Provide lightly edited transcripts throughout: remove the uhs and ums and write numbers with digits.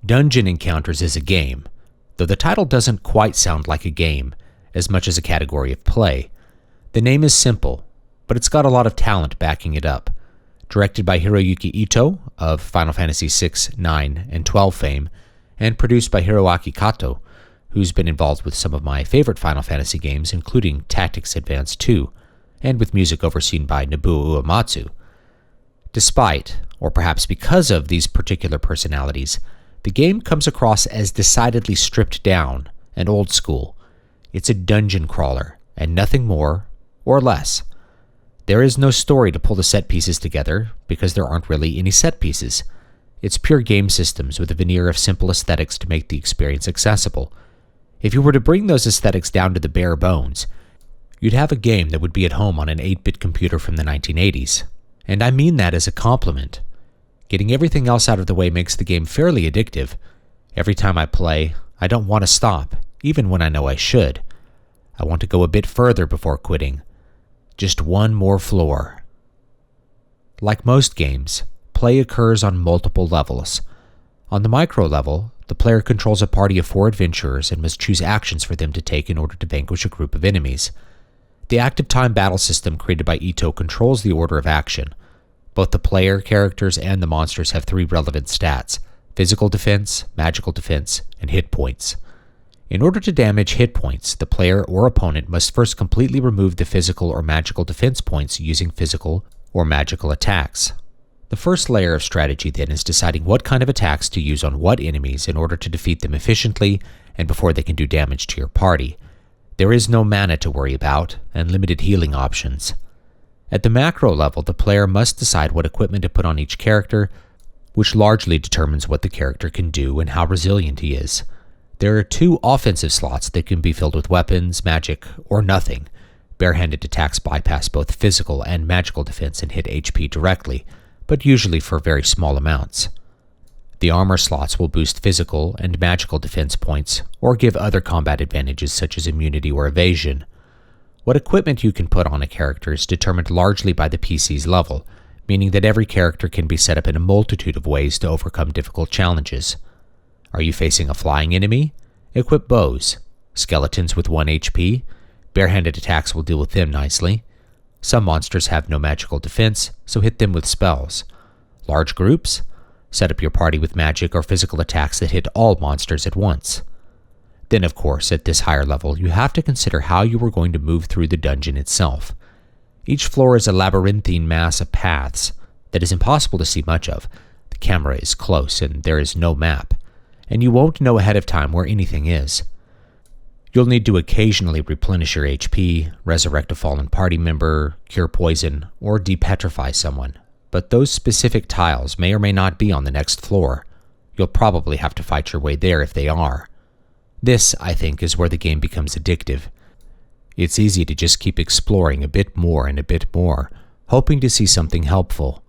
Dungeon Encounters is a game, though the title doesn't quite sound like a game as much as a category of play. The name is simple, but it's got a lot of talent backing it up. Directed by Hiroyuki Ito of Final Fantasy VI, 9, and 12 fame, and produced by Hiroaki Kato, who's been involved with some of my favorite Final Fantasy games, including Tactics Advance 2, and with music overseen by Nobuo Uematsu. Despite, or perhaps because of these particular personalities, the game comes across as decidedly stripped down and old school. It's a dungeon crawler, and nothing more or less. There is no story to pull the set pieces together, because there aren't really any set pieces. It's pure game systems with a veneer of simple aesthetics to make the experience accessible. If you were to bring those aesthetics down to the bare bones, you'd have a game that would be at home on an 8-bit computer from the 1980s. And I mean that as a compliment. Getting everything else out of the way makes the game fairly addictive. Every time I play, I don't want to stop, even when I know I should. I want to go a bit further before quitting. Just one more floor. Like most games, play occurs on multiple levels. On the micro level, the player controls a party of 4 adventurers and must choose actions for them to take in order to vanquish a group of enemies. The active time battle system created by Ito controls the order of action. Both the player, characters, and the monsters have 3 relevant stats: physical defense, magical defense, and hit points. In order to damage hit points, the player or opponent must first completely remove the physical or magical defense points using physical or magical attacks. The first layer of strategy then is deciding what kind of attacks to use on what enemies in order to defeat them efficiently and before they can do damage to your party. There is no mana to worry about, and limited healing options. At the macro level, the player must decide what equipment to put on each character, which largely determines what the character can do and how resilient he is. There are 2 offensive slots that can be filled with weapons, magic, or nothing. Barehanded attacks bypass both physical and magical defense and hit HP directly, but usually for very small amounts. The armor slots will boost physical and magical defense points, or give other combat advantages such as immunity or evasion. What equipment you can put on a character is determined largely by the PC's level, meaning that every character can be set up in a multitude of ways to overcome difficult challenges. Are you facing a flying enemy? Equip bows. Skeletons with 1 HP? Barehanded attacks will deal with them nicely. Some monsters have no magical defense, so hit them with spells. Large groups? Set up your party with magic or physical attacks that hit all monsters at once. Then, of course, at this higher level, you have to consider how you are going to move through the dungeon itself. Each floor is a labyrinthine mass of paths that is impossible to see much of. The camera is close and there is no map, and you won't know ahead of time where anything is. You'll need to occasionally replenish your HP, resurrect a fallen party member, cure poison, or depetrify someone, but those specific tiles may or may not be on the next floor. You'll probably have to fight your way there if they are. This, I think, is where the game becomes addictive. It's easy to just keep exploring a bit more and a bit more, hoping to see something helpful.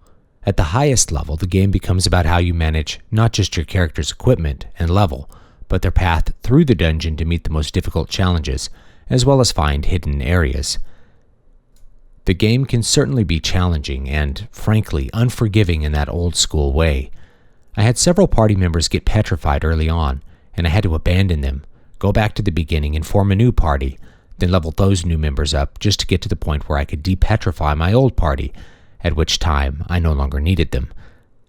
At the highest level, the game becomes about how you manage not just your character's equipment and level, but their path through the dungeon to meet the most difficult challenges, as well as find hidden areas. The game can certainly be challenging and, frankly, unforgiving in that old-school way. I had several party members get petrified early on, and I had to abandon them, go back to the beginning and form a new party, then level those new members up just to get to the point where I could depetrify my old party, at which time I no longer needed them.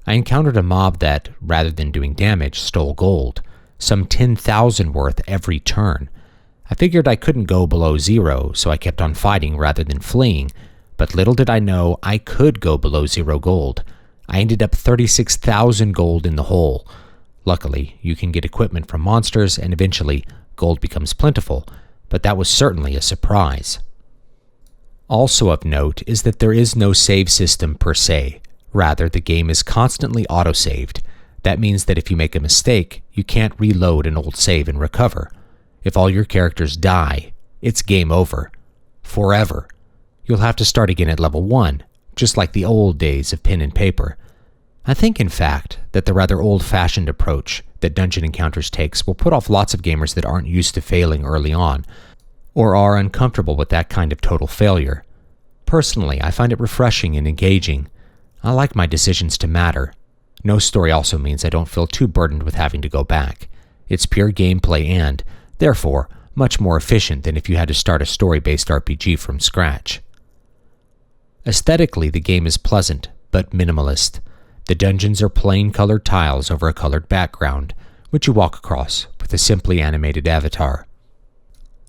I encountered a mob that, rather than doing damage, stole gold, some 10,000 worth every turn. I figured I couldn't go below 0, so I kept on fighting rather than fleeing, but little did I know I could go below 0 gold. I ended up 36,000 gold in the hole. Luckily, you can get equipment from monsters and eventually gold becomes plentiful, but that was certainly a surprise. Also of note is that there is no save system per se. Rather, the game is constantly autosaved. That means that if you make a mistake, you can't reload an old save and recover. If all your characters die, it's game over. Forever. You'll have to start again at level 1, just like the old days of pen and paper. I think, in fact, that the rather old-fashioned approach that Dungeon Encounters takes will put off lots of gamers that aren't used to failing early on, or are uncomfortable with that kind of total failure. Personally, I find it refreshing and engaging. I like my decisions to matter. No story also means I don't feel too burdened with having to go back. It's pure gameplay and, therefore, much more efficient than if you had to start a story-based RPG from scratch. Aesthetically, the game is pleasant, but minimalist. The dungeons are plain colored tiles over a colored background, which you walk across with a simply animated avatar.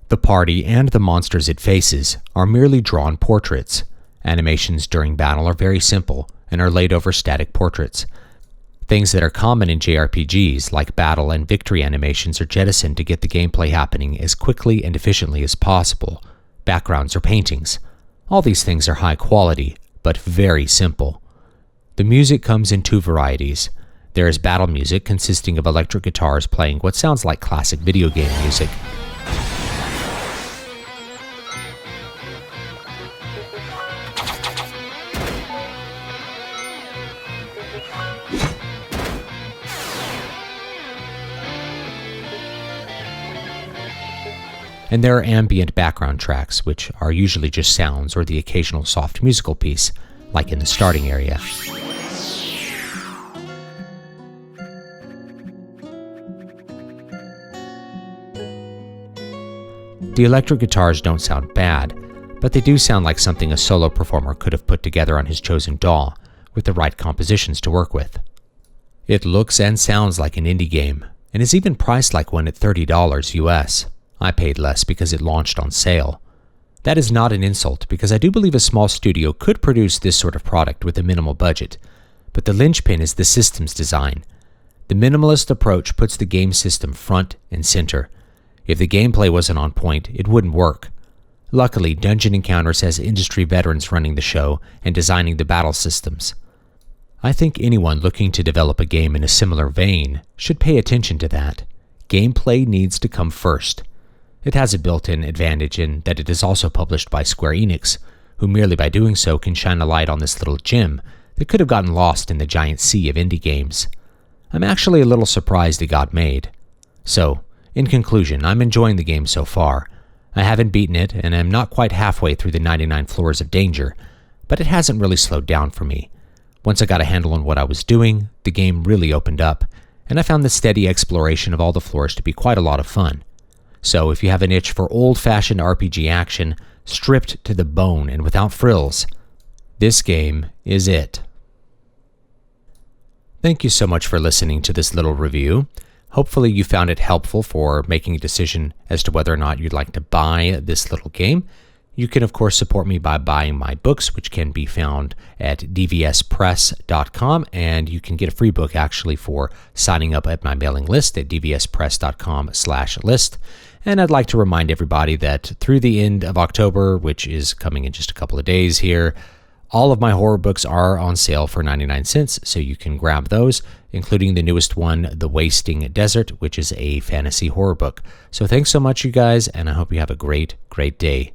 The party and the monsters it faces are merely drawn portraits. Animations during battle are very simple and are laid over static portraits. Things that are common in JRPGs, like battle and victory animations, are jettisoned to get the gameplay happening as quickly and efficiently as possible. Backgrounds or paintings. All these things are high quality, but very simple. The music comes in two varieties. There is battle music consisting of electric guitars playing what sounds like classic video game music. And there are ambient background tracks, which are usually just sounds or the occasional soft musical piece, like in the starting area. The electric guitars don't sound bad, but they do sound like something a solo performer could have put together on his chosen DAW, with the right compositions to work with. It looks and sounds like an indie game, and is even priced like one at $30 US. I paid less because it launched on sale. That is not an insult, because I do believe a small studio could produce this sort of product with a minimal budget, but the linchpin is the system's design. The minimalist approach puts the game system front and center. If the gameplay wasn't on point, it wouldn't work. Luckily, Dungeon Encounters has industry veterans running the show and designing the battle systems. I think anyone looking to develop a game in a similar vein should pay attention to that. Gameplay needs to come first. It has a built-in advantage in that it is also published by Square Enix, who merely by doing so can shine a light on this little gem that could have gotten lost in the giant sea of indie games. I'm actually a little surprised it got made. So, in conclusion, I'm enjoying the game so far. I haven't beaten it, and I'm not quite halfway through the 99 floors of danger, but it hasn't really slowed down for me. Once I got a handle on what I was doing, the game really opened up, and I found the steady exploration of all the floors to be quite a lot of fun. So if you have an itch for old-fashioned RPG action, stripped to the bone and without frills, this game is it. Thank you so much for listening to this little review. Hopefully you found it helpful for making a decision as to whether or not you'd like to buy this little game. You can, of course, support me by buying my books, which can be found at dvspress.com, and you can get a free book, actually, for signing up at my mailing list at dvspress.com/list. And I'd like to remind everybody that through the end of October, which is coming in just a couple of days here, all of my horror books are on sale for 99 cents, so you can grab those, including the newest one, The Wasting Desert, which is a fantasy horror book. So thanks so much, you guys, and I hope you have a great, great day.